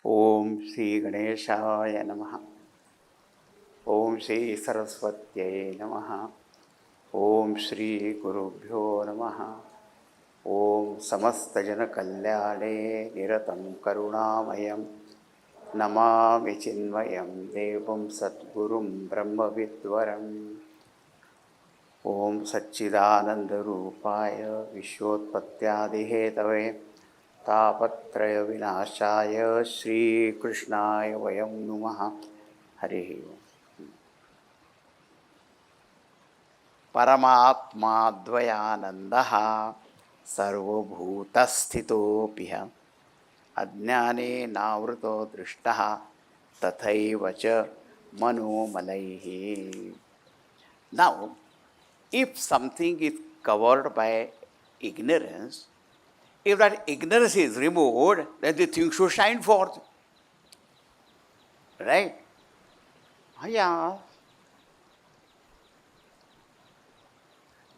ओम श्री गणेशाय नमः। ओम श्री सरस्वत्यै नमः। ओम श्री गुरुभ्यो नमः। ओम समस्त जन कल्याणे निरतं करुणामयं नमामि चिन्मयं देवं सद्गुरुं ब्रह्मविद्वरम्। ओम सच्चिदानन्दरूपाय विश्वोत्पत्त्यादिहेतवे तापत्रय विनाशाय श्रीकृष्णाय वयं नुमः। हरि ओम। परमात्माद्वयानन्दः सर्वभूतस्थितोऽपिह अज्ञानेनावृतो दृष्टः तथैव च मनोमलैः। Now, if something is covered by ignorance, if that ignorance is removed, then the thing should shine forth. Right? Yeah.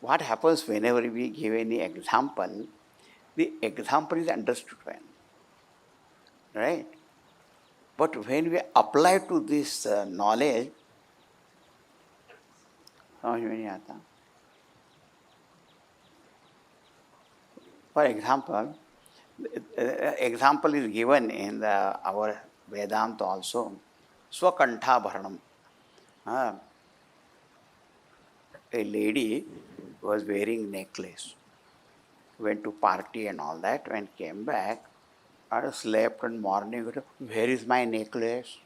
What happens whenever we give any example, the example is understood well. Right? But when we apply to this knowledge, समझ में नहीं आता. For example is given in our Vedanta also. Swakantha Bharanam. A lady was wearing necklace, went to party and all that, when came back, I slept and morning, where is my necklace?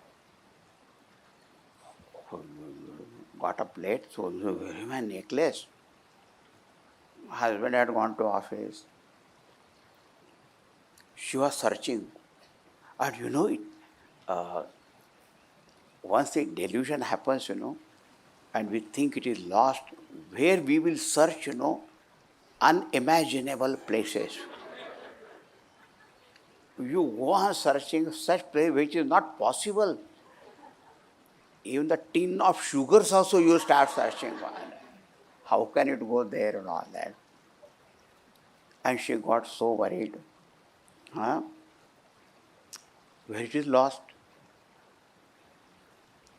Got up late, so where is my necklace? Husband had gone to office. She was searching. And once a delusion happens, and we think it is lost, where we will search, unimaginable places. You go on searching such place which is not possible. Even the tin of sugars also you start searching for. How can it go there and all that? And she got so worried. Where it is lost?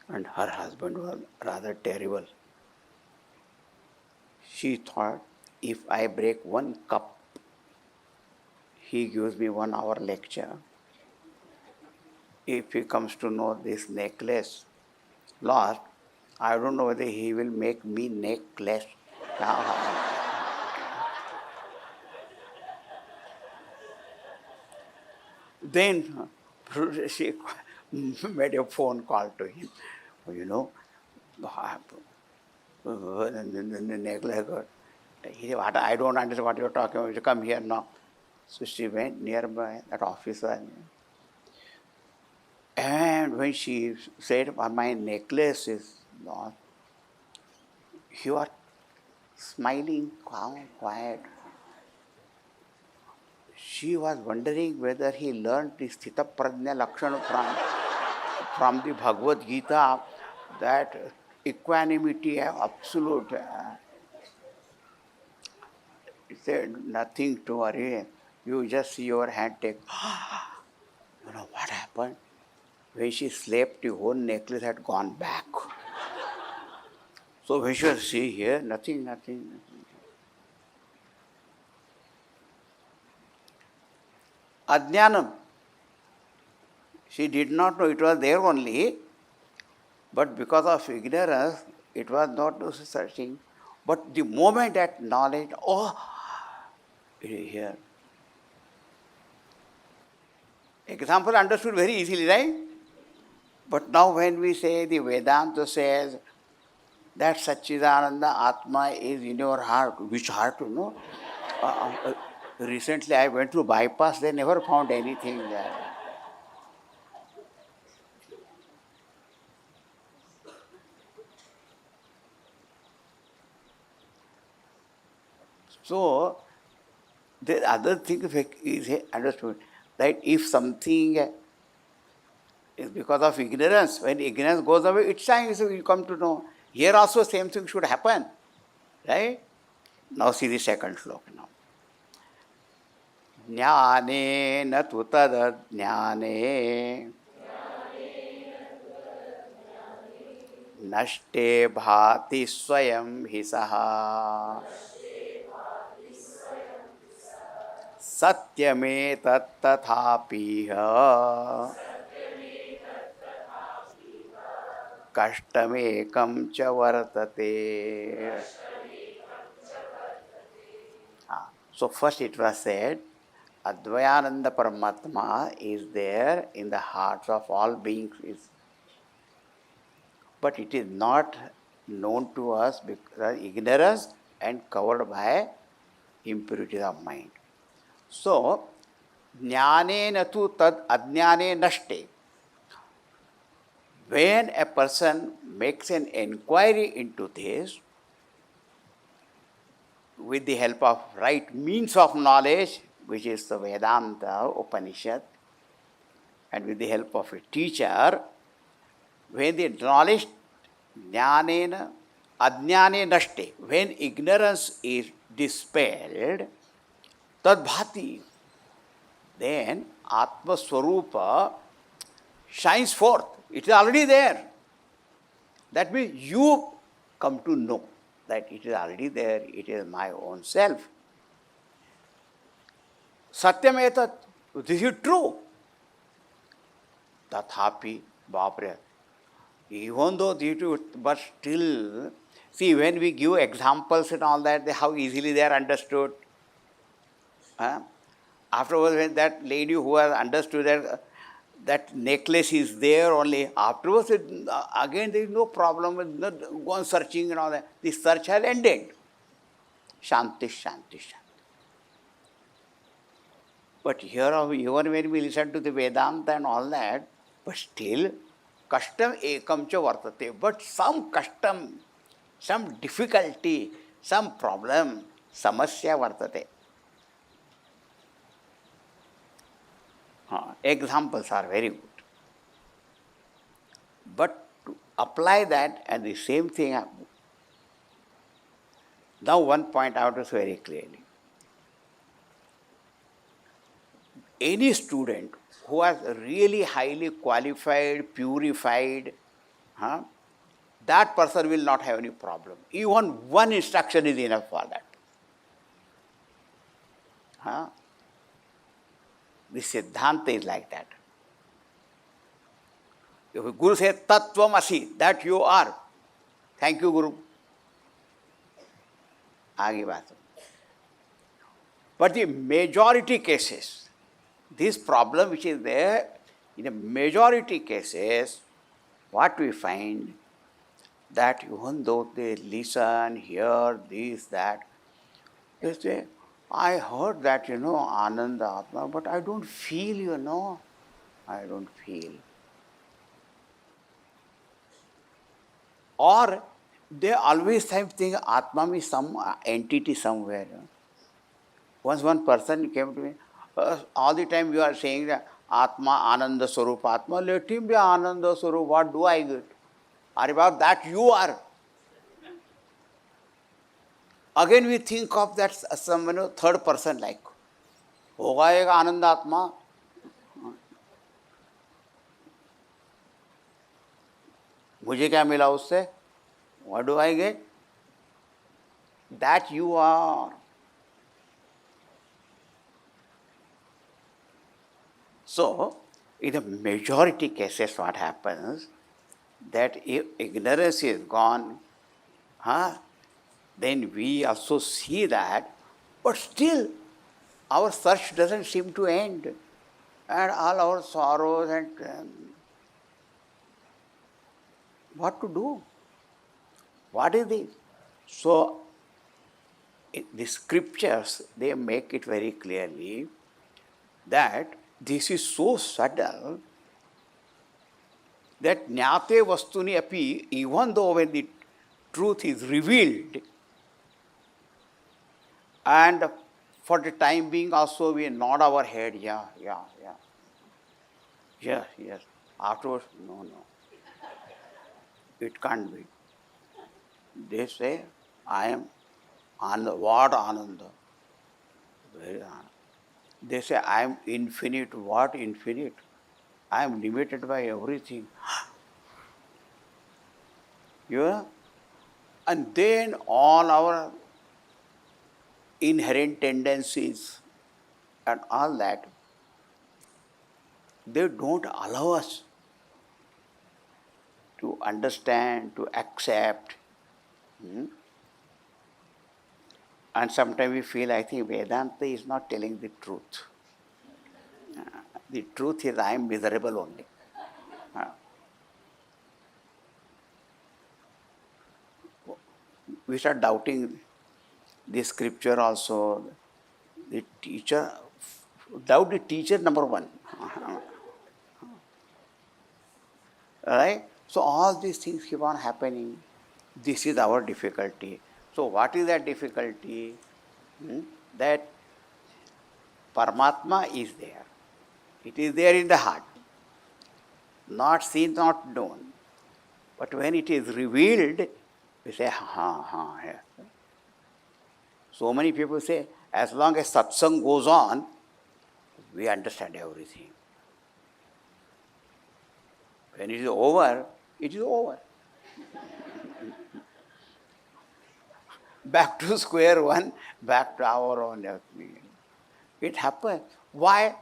And her husband was rather terrible. She thought, if I break one cup, he gives me 1 hour lecture. If he comes to know this necklace lost, I don't know whether he will make me necklace. Then she made a phone call to him. The necklace. He said, I don't understand what you're talking about. You come here now. So she went nearby, that officer. And when she said, my necklace is lost, he was smiling, calm, quiet. She was wondering whether he learned the Sthita Prajna Lakshana from the Bhagavad Gita, that equanimity, absolute. He said, nothing to worry. You just see your hand take. What happened? When she slept, the whole necklace had gone back. So when she was see here, nothing. Ajnanam. She did not know it was there only, but because of ignorance, it was not searching. But the moment that knowledge, it is here. Example understood very easily, right? But now when we say, the Vedanta says that Satchidananda Atma is in your heart, which heart, recently I went to bypass, they never found anything there. So, the other thing is understood, that if something is because of ignorance, when ignorance goes away, it shines, so you come to know. Here also same thing should happen, right? Now see the second sloka now. ज्ञानेन तु तदज्ञाने नष्टे भाति स्वयं हि सः सत्यमेतत्तथापीह कष्टमेकं च वर्तते. So first it was said, Advayananda Paramatma is there in the hearts of all beings, but it is not known to us because of ignorance and covered by impurities of mind. So, jnanena tu tad ajnane nashte. When a person makes an inquiry into this, with the help of right means of knowledge, which is the Vedanta Upanishad, and with the help of a teacher, when the knowledge jnanena ajnane nashte, when ignorance is dispelled, tadbhati, then Atma Swarupa shines forth. It is already there. That means you come to know that it is already there, it is my own self. Satyam etat, this is true. Tathapi, Bapre. Even though due to, but still, see, when we give examples and all that, how easily they are understood. Afterwards, when that lady who has understood that necklace is there only, afterwards, again there is no problem with not go on searching and all that. The search has ended. Shanti, Shanti, Shanti. But here, even when we listen to the Vedanta and all that, but still, custom ekam cha vartate. But some custom, some difficulty, some problem, samasya vartate. Examples are very good. But to apply that and the same thing, now one point out is very clearly. Any student who has really highly qualified, purified, that person will not have any problem. Even one instruction is enough for that. The Siddhanta is like that. If Guru says, Tattvam Asi, that you are. Thank you, Guru. Aage baat. But the majority cases, this problem which is there, in a majority cases, what we find, that even though they listen, hear this, that, they say, I heard that, Ananda Atma, but I don't feel, I don't feel. Or they always think Atma means some entity somewhere. Once one person came to me, all the time you are saying that Atma, Ananda Swarup, Atma, let him be Ananda Swarup, what do I get? Or about that you are. Again we think of that some third person like, होगा एक आनंद आत्मा. मुझे क्या मिला उससे? What do I get? That you are. So, in the majority cases, what happens, that if ignorance is gone, then we also see that, but still, our search doesn't seem to end. And all our sorrows and what to do? What is this? So, the scriptures, they make it very clearly that this is so subtle that jnate vastuni api, even though when the truth is revealed, and for the time being also we nod our head, yeah. Yes. Afterwards, no. It can't be. They say, I am Ananda. What Ananda? Very Ananda. They say, I am infinite. What infinite? I am limited by everything. Yeah? And then all our inherent tendencies and all that, they don't allow us to understand, to accept. Hmm? And sometimes we feel, I think Vedanta is not telling the truth. The truth is, I am miserable only. We start doubting the scripture also. The teacher, doubt the teacher number one. Right? So all these things keep on happening. This is our difficulty. So what is that difficulty? Hmm? That Paramatma is there. It is there in the heart. Not seen, not known. But when it is revealed, we say, yeah. So many people say, as long as satsang goes on, we understand everything. When it is over, it is over. Back to square one, back to our own. It happens. Why?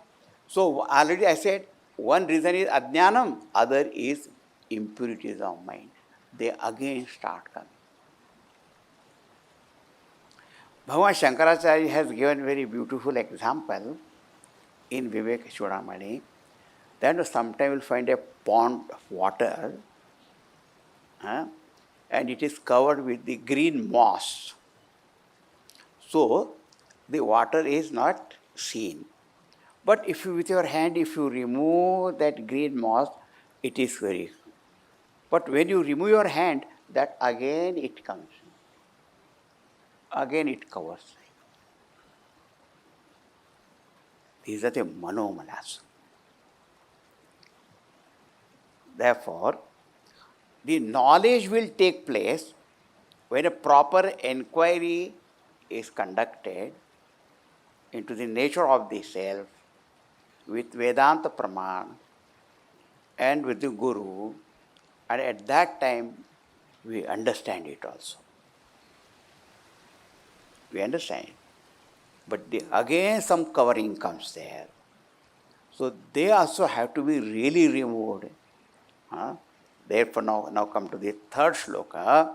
So already I said, one reason is ajnanam, other is impurities of mind. They again start coming. Bhagavan Shankaracharya has given very beautiful example in Vivek Chudamani. Then sometimes you'll find a pond of water, and it is covered with the green moss. So the water is not seen. But if you, with your hand, if you remove that green moss, it is very. But when you remove your hand, that again it comes. Again it covers. These are the manomanas. Therefore, the knowledge will take place when a proper inquiry is conducted into the nature of the self with Vedanta Praman and with the Guru, and at that time we understand it also. We understand it. But again some covering comes there. So they also have to be really removed. Therefore now come to the third shloka.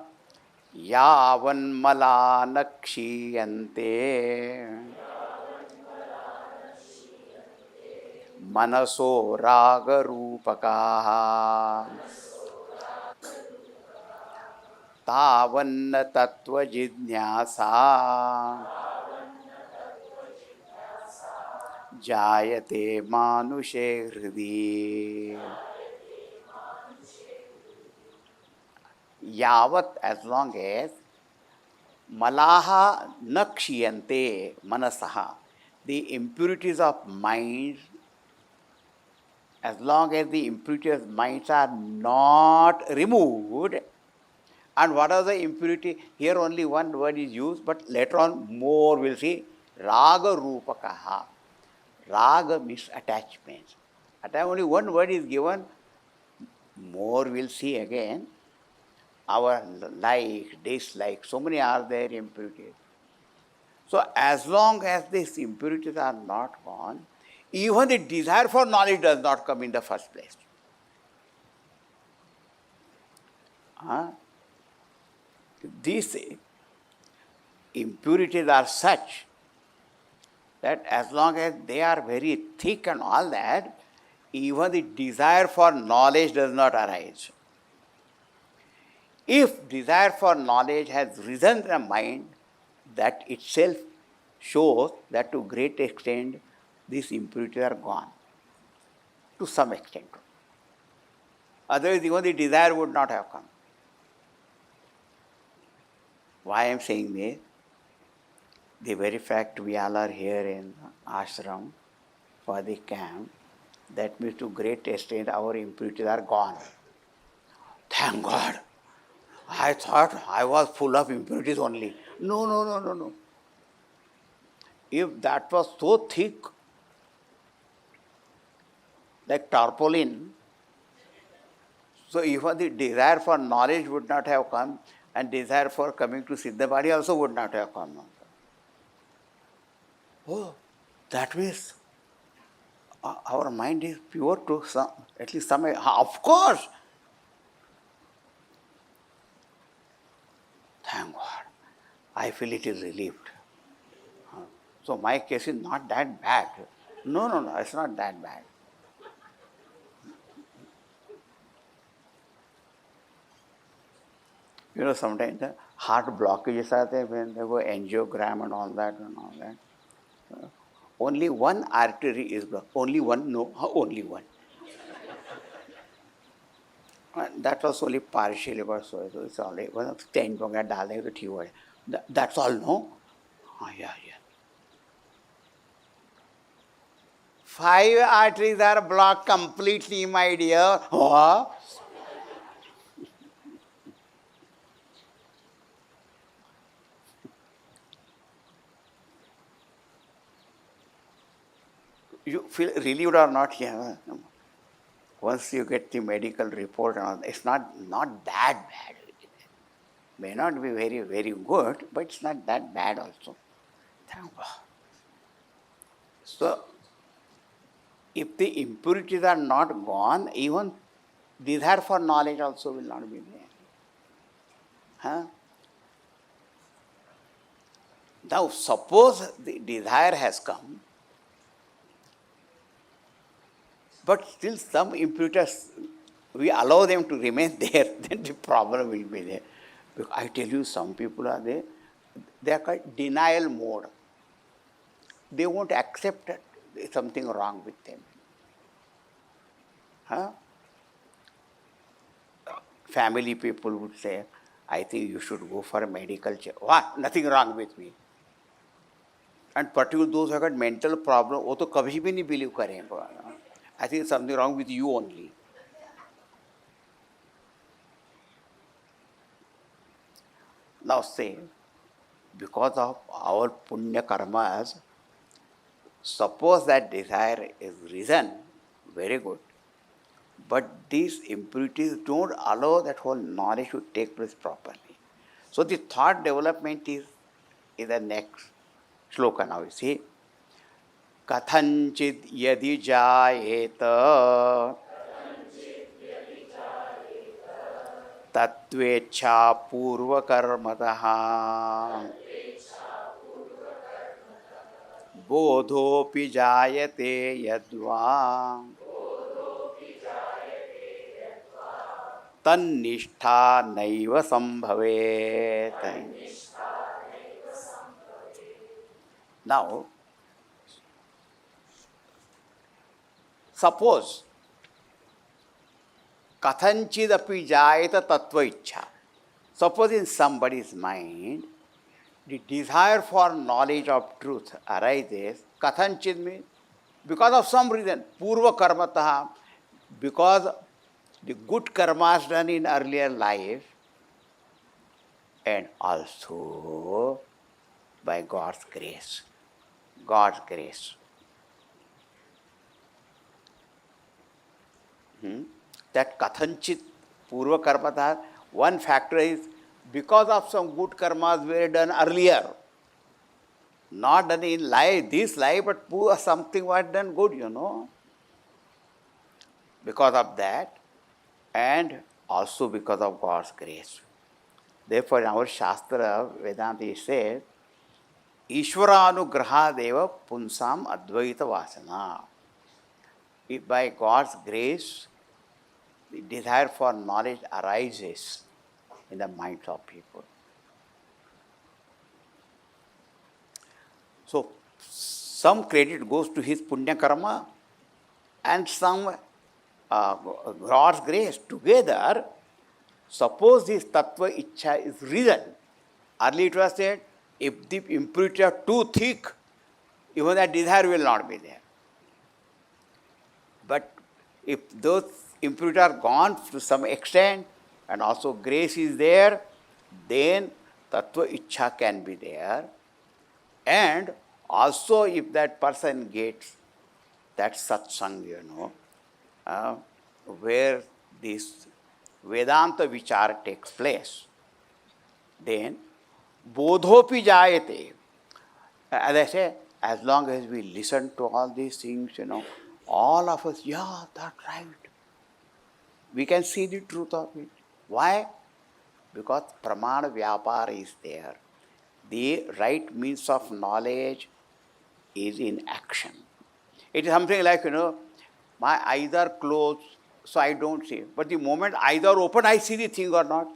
Yavanmala nakshiyante manaso raga rupakaha tavanna tattva jidnyasa jayate manushe hridi. Yavat, as long as malaha nakshiyante manasaha, the impurities of mind, as long as the impurities of minds are not removed. And what are the impurity? Here only one word is used, but later on more we'll see. Raga rupakaha. Raga means attachments. At time only one word is given, more we'll see again. Our like, dislike, so many are there impurities. So as long as these impurities are not gone, even the desire for knowledge does not come in the first place. These impurities are such that as long as they are very thick and all that, even the desire for knowledge does not arise. If desire for knowledge has risen in the mind, that itself shows that to great extent these impurities are gone, to some extent. Otherwise, even the desire would not have come. Why I am saying this? The very fact we all are here in ashram for the camp, that means to great extent our impurities are gone. Thank God. I thought I was full of impurities only. No. If that was so thick, like tarpaulin. So even the desire for knowledge would not have come, and desire for coming to Sidhbari also would not have come. Oh, that means our mind is pure to some, at least some. Of course, thank God. I feel it is relieved. So my case is not that bad. No, no, no, it's not that bad. You know, sometimes the heart blockages are there when they go angiogram and all that and all that. Only one artery is blocked. Only one? No, only one. That was only partially, but so it's only one of 10 ponga डालने तो ठीक है. That's all, no? Yeah, yeah. 5 arteries are blocked completely, my dear. Oh. You feel relieved or not? Yeah. Once you get the medical report, it's not that bad. May not be very, very good, but it's not that bad also. Thank God. So, if the impurities are not gone, even desire for knowledge also will not be there. Huh? Now, suppose the desire has come, but still some impurities, we allow them to remain there, then the problem will be there. Because I tell you, some people are there, they are called denial mode. They won't accept that there's something wrong with them. Huh? Family people would say, I think you should go for a medical check. What? Nothing wrong with me. And particularly those who have got mental problem, वो तो कभी भी नहीं believe करें. I think something wrong with you only. Now say, because of our punya karmas, suppose that desire is risen, very good. But these impurities don't allow that whole knowledge to take place properly. So the thought development is the next shloka now. You see, Kathanchid yadi jayeta तत्वेच्छा पूर्व कर्मतः बोधोपि जायते यद्वा तन्निष्ठा नैव संभवेत्. Now, suppose Kathanchidapi jayata tattva ichha. Suppose in somebody's mind, the desire for knowledge of truth arises. Kathanchid means because of some reason, purva karmataha, because the good karmas done in earlier life, and also by God's grace. God's grace. That kathanchit purva karmata, one factor is because of some good karmas were done earlier. Not done in life, this life, but something was done good, you know. Because of that, and also because of God's grace. Therefore, in our Shastra, Vedanta says, Ishvaranugrahadeva punsam advaita vasana. If by God's grace, the desire for knowledge arises in the minds of people. So, some credit goes to his punya karma and some God's grace together. Suppose this tattva ichha is risen. Earlier it was said, if the impurity are too thick, even that desire will not be there. But if those impurities are gone to some extent, and also grace is there, then tattva ichha can be there. And also if that person gets that satsang, you know, uh, where this Vedanta vichar takes place, then bodhopi jayate. As I say, as long as we listen to all these things, all of us, yeah, that's right. We can see the truth of it. Why? Because pramana vyapar is there. The right means of knowledge is in action. It is something like, my eyes are closed, so I don't see. But the moment eyes are open, I see the thing or not.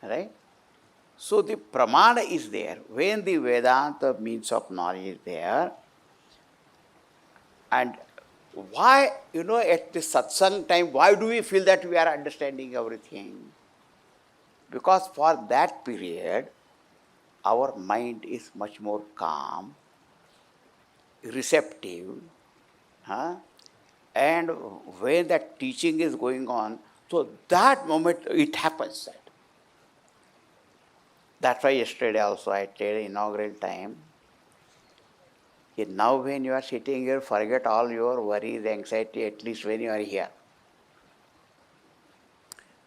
Right? So the pramana is there. When the Vedanta means of knowledge is there, and why, at the satsang time, why do we feel that we are understanding everything? Because for that period, our mind is much more calm, receptive, and when that teaching is going on, so that moment it happens. That's why yesterday also I told inaugural time. Now when you are sitting here, forget all your worries, anxiety, at least when you are here.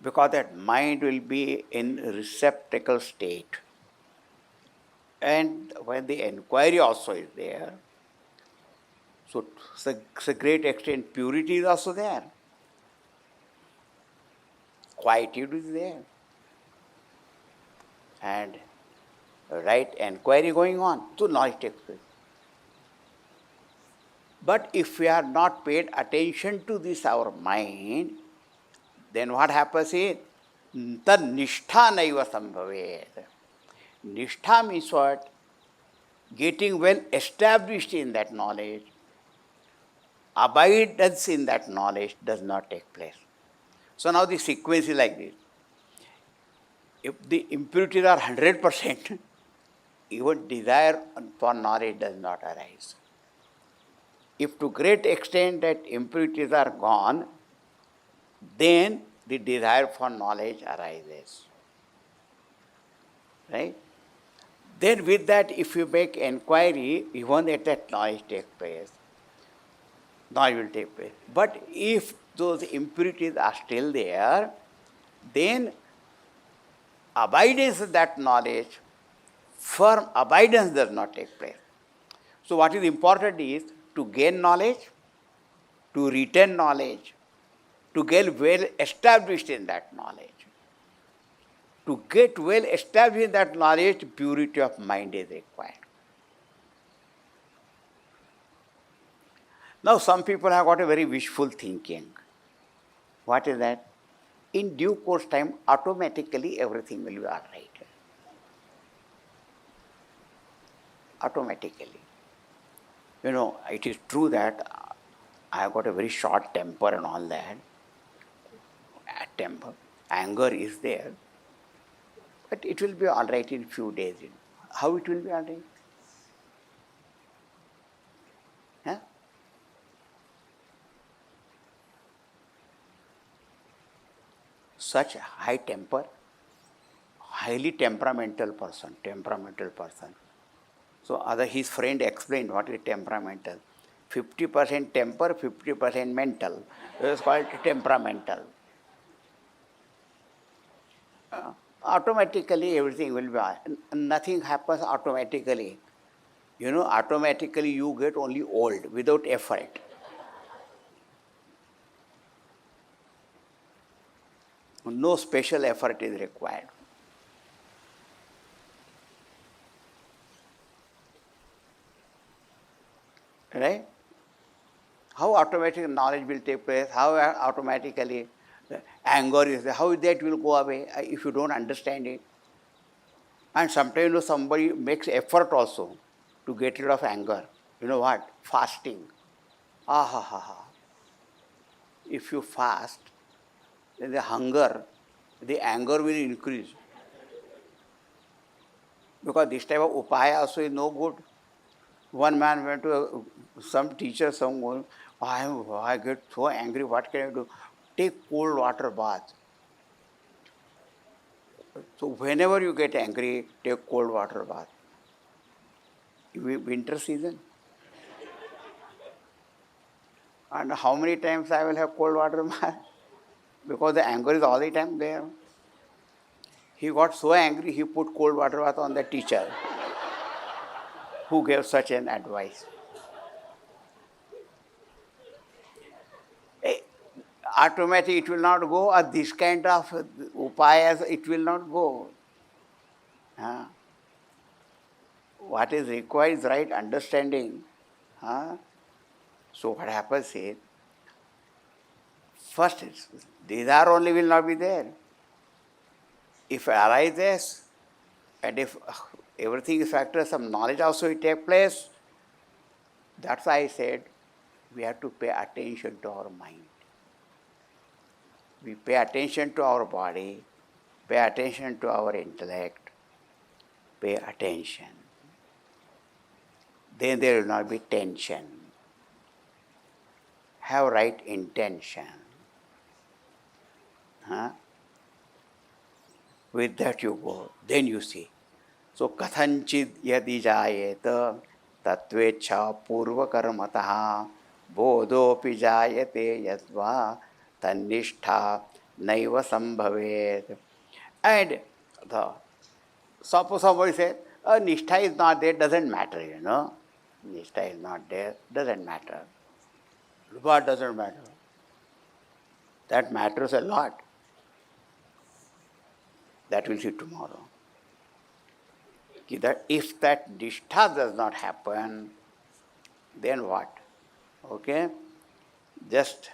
Because that mind will be in receptacle state. And when the inquiry also is there, so to a great extent purity is also there. Quietude is there. And right inquiry going on, so knowledge takes place. But if we are not paid attention to this, our mind, then what happens is, tad nishtha naiva sambhavet. Nishtha means what? Getting well established in that knowledge. Abidance in that knowledge does not take place. So now the sequence is like this. If the impurities are 100%, even desire for knowledge does not arise. If to great extent that impurities are gone, then the desire for knowledge arises. Right? Then with that, if you make inquiry, even at that knowledge takes place, knowledge will take place. But if those impurities are still there, then abidance of that knowledge, firm abidance does not take place. So what is important is to gain knowledge, to retain knowledge, to get well established in that knowledge. To get well established in that knowledge, purity of mind is required. Now some people have got a very wishful thinking. What is that? In due course time, automatically everything will be all right. Automatically. It is true that I have got a very short temper and all that. Temper, anger is there. But it will be all right in few days. How it will be all right? Huh? Such high temper, highly temperamental person. So his friend explained what is temperamental. 50% temper, 50% mental. It is called temperamental. Automatically everything will be, nothing happens automatically. Automatically you get only old without effort. No special effort is required. Right? How automatic knowledge will take place, how automatically anger is there, how that will go away if you don't understand it. And sometimes somebody makes effort also to get rid of anger. You know what? Fasting. If you fast, then the anger will increase. Because this type of upaya also is no good. One man went to some teacher, I get so angry, what can I do? Take cold water bath. So whenever you get angry, take cold water bath. Winter season. And how many times I will have cold water? Because the anger is all the time there. He got so angry, he put cold water bath on the teacher who gave such an advice. Eh, Automatically it will not go, or this kind of upayas, it will not go. Huh? What is required is right understanding. Huh? So what happens is, first, these are only will not be there. If it arises, and if everything is factor, some knowledge also will take place. That's why I said we have to pay attention to our mind. We pay attention to our body, pay attention to our intellect, pay attention. Then there will not be tension. Have right intention. Huh? With that you go, then you see. So kathanchid yadi jayeta tatvecha purvakarmataha bodhopi jayate yadva tannishtha naiva sambhavet. And the suppose somebody says, nishtha is not there, doesn't matter, you know. Nishtha is not there, doesn't matter. What doesn't matter? That matters a lot. That we'll see tomorrow. That if that nishtha does not happen, then what? Okay? Just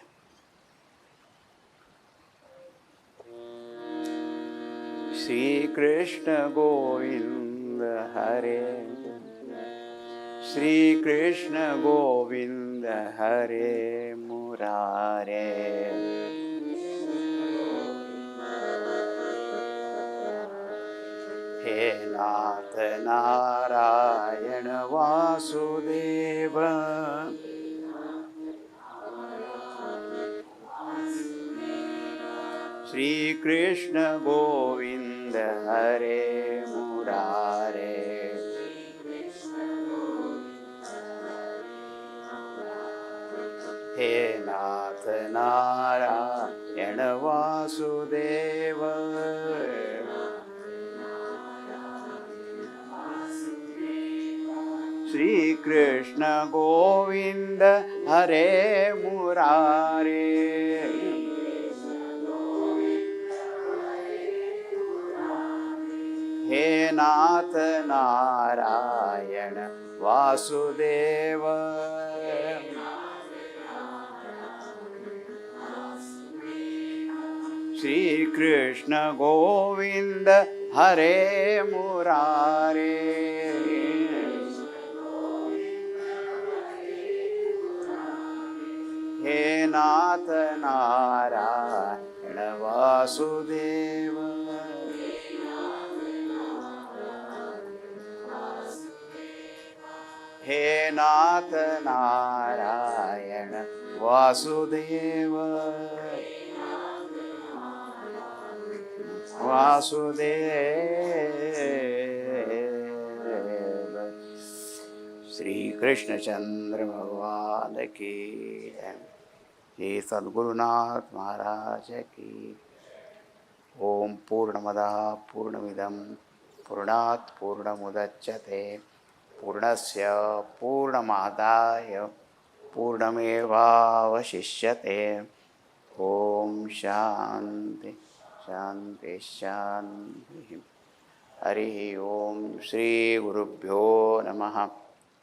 Shri Krishna Govinda Hare, Shri Krishna Govinda Hare Murare, He Nath Narayana Vasudeva, Shri Krishna Govinda Hare Murare, He Nath Narayana Vasudeva, Shri Krishna Govinda Hare Murare, He Nath Narayana Vasudeva, Shri Krishna Govinda Hare Murare, He Nath Narayana Vasudeva, He Nath Narayana Vasudeva, Vasudeva. Shri Krishna Chandra Bhagwan ki jai. Shri Sadgurunath Maharaj ki. Om Purnamada Purnamidam Purnat Purnamudachyate Purnasya Purnamadaya Purnamevavashishyate. Om Shanti Shanti Shanti. Hari Om Shri Gurubhyo Namaha.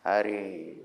Hari